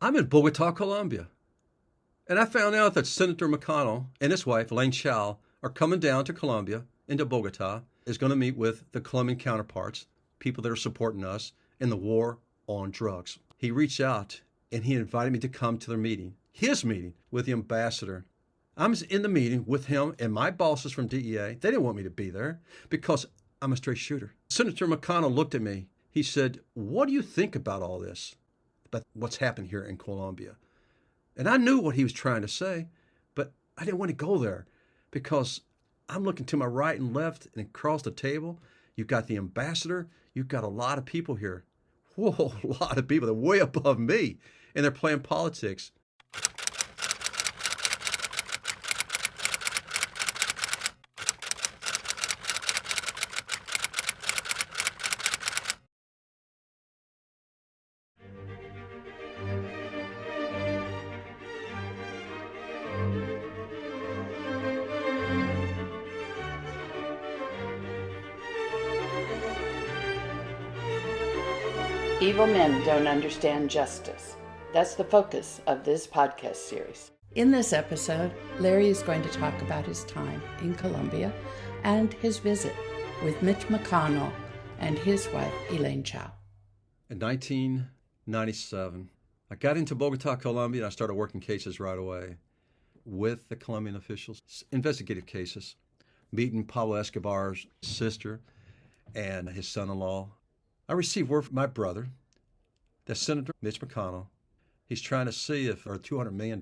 I'm in Bogota, Colombia, and I found out that Senator McConnell and his wife, Elaine Chao, are coming down to Colombia, into Bogota, is going to meet with the Colombian counterparts, people that are supporting us in the war on drugs. He reached out and he invited me to come to their meeting, his meeting with the ambassador. I was in the meeting with him and my bosses from DEA. They didn't want me to be there because I'm a straight shooter. Senator McConnell looked at me. He said, "What do you think about all this, about what's happened here in Colombia?" And I knew what he was trying to say, but I didn't want to go there because I'm looking to my right and left and across the table. You've got the ambassador. You've got a lot of people here. Whoa, a lot of people. They're way above me, and they're playing politics. Evil men don't understand justice. That's the focus of this podcast series. In this episode, Larry is going to talk about his time in Colombia and his visit with Mitch McConnell and his wife, Elaine Chao. In 1997, I got into Bogota, Colombia, and I started working cases right away with the Colombian officials, investigative cases, meeting Pablo Escobar's sister and his son-in-law. I received word from my brother that Senator Mitch McConnell, he's trying to see if our $200 million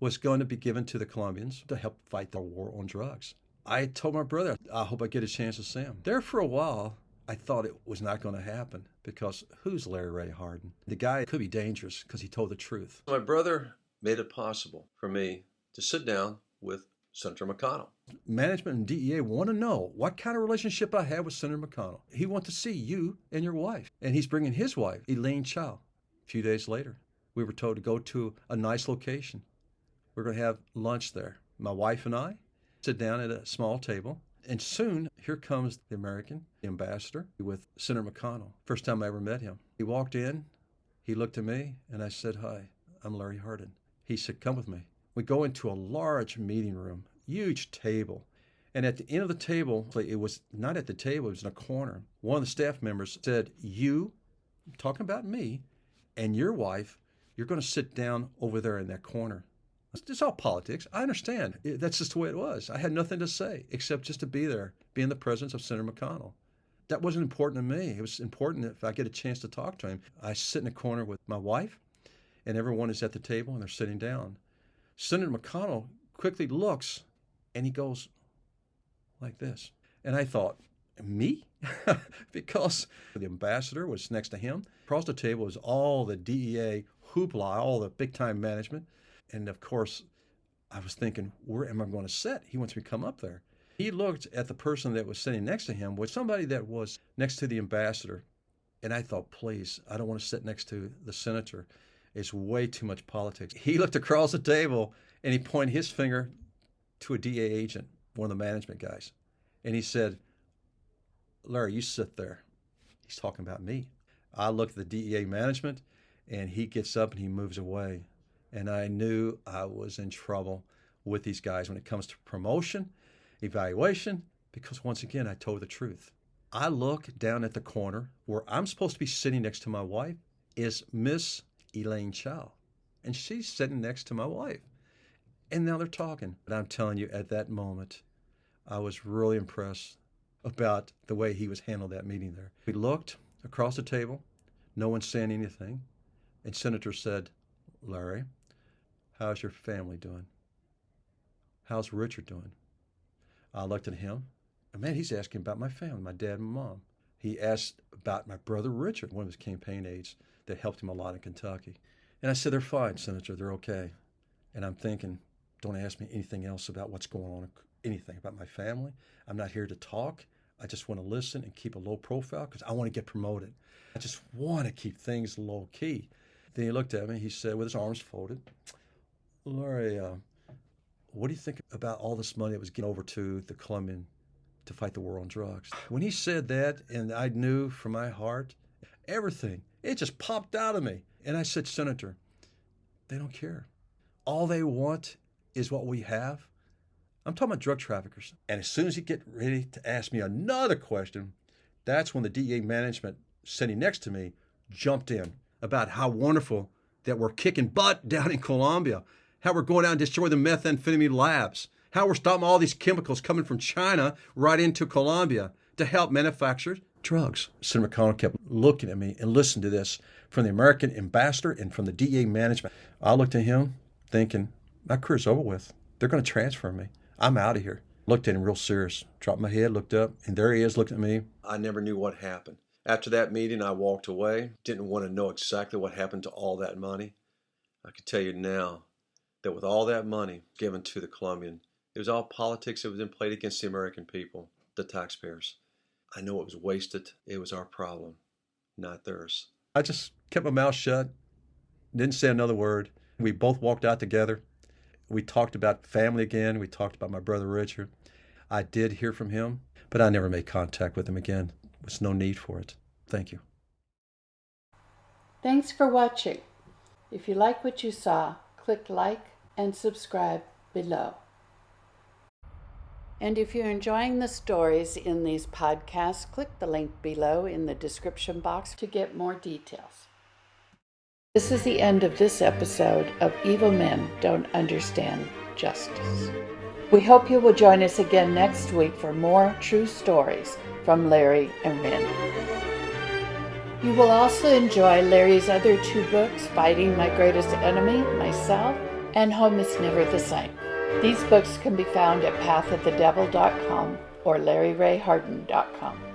was going to be given to the Colombians to help fight the war on drugs. I told my brother, I hope I get a chance to see him. There for a while, I thought it was not going to happen because who's Larry Ray Hardin? The guy could be dangerous because he told the truth. My brother made it possible for me to sit down with Senator McConnell. Management and DEA want to know what kind of relationship I have with Senator McConnell. He wants to see you and your wife. And he's bringing his wife, Elaine Chao. A few days later, we were told to go to a nice location. We're going to have lunch there. My wife and I sit down at a small table. And soon, here comes the American ambassador with Senator McConnell. First time I ever met him. He walked in, he looked at me, and I said, "Hi, I'm Larry Hardin." He said, "Come with me." We go into a large meeting room, huge table. And at the end of the table, it was not at the table, it was in a corner. One of the staff members said, "You," talking about me, "and your wife, you're going to sit down over there in that corner." It's all politics. I understand. That's just the way it was. I had nothing to say except just to be there, be in the presence of Senator McConnell. That wasn't important to me. It was important if I get a chance to talk to him. I sit in a corner with my wife, and everyone is at the table, and they're sitting down. Senator McConnell quickly looks, and he goes like this. And I thought, me? Because the ambassador was next to him. Across the table was all the DEA hoopla, all the big-time management. And, of course, I was thinking, where am I going to sit? He wants me to come up there. He looked at the person that was sitting next to him, was somebody that was next to the ambassador. And I thought, please, I don't want to sit next to the senator. It's way too much politics. He looked across the table, and he pointed his finger to a DA agent, one of the management guys. And he said, "Larry, you sit there." He's talking about me. I looked at the DEA management, and he gets up and he moves away. And I knew I was in trouble with these guys when it comes to promotion, evaluation, because once again, I told the truth. I look down at the corner where I'm supposed to be sitting next to my wife is Miss Elaine Chao. And she's sitting next to my wife. And now they're talking. But I'm telling you, at that moment, I was really impressed about the way he was handling that meeting there. We looked across the table. No one saying anything. And Senator said, "Larry, how's your family doing? How's Richard doing?" I looked at him. And man, he's asking about my family, my dad and mom. He asked about my brother Richard, one of his campaign aides that helped him a lot in Kentucky. And I said, "They're fine, Senator, they're okay." And I'm thinking, don't ask me anything else about what's going on, anything about my family. I'm not here to talk. I just want to listen and keep a low profile because I want to get promoted. I just want to keep things low key. Then he looked at me, he said with his arms folded, "Larry, what do you think about all this money that was getting over to the Colombian to fight the war on drugs?" When he said that, and I knew from my heart, everything, it just popped out of me. And I said, "Senator, They don't care. All they want is what we have. I'm talking about drug traffickers. And as soon as you get ready to ask me another question, that's when the DEA management sitting next to me jumped in about how wonderful that we're kicking butt down in Colombia, how we're going out and destroy the methamphetamine labs, how we're stopping all these chemicals coming from China right into Colombia to help manufacture drugs. Senator McConnell kept looking at me and listened to this from the American ambassador and from the DEA management. I looked at him thinking, my career's over with. They're going to transfer me. I'm out of here. Looked at him real serious, dropped my head, looked up, and there he is looking at me. I never knew what happened. After that meeting, I walked away. Didn't want to know exactly what happened to all that money. I can tell you now that with all that money given to the Colombian, it was all politics that was then played against the American people, the taxpayers. I know it was wasted. It was our problem, not theirs. I just kept my mouth shut, didn't say another word. We both walked out together. We talked about family again. We talked about my brother Richard. I did hear from him, but I never made contact with him again. There was no need for it. Thank you. Thanks for watching. If you like what you saw, click like and subscribe below. And if you're enjoying the stories in these podcasts, click the link below in the description box to get more details. This is the end of this episode of Evil Men Don't Understand Justice. We hope you will join us again next week for more true stories from Larry and Randy. You will also enjoy Larry's other 2 books, Fighting My Greatest Enemy, Myself, and Home is Never the Same. These books can be found at pathofthedevil.com or larryrayharden.com.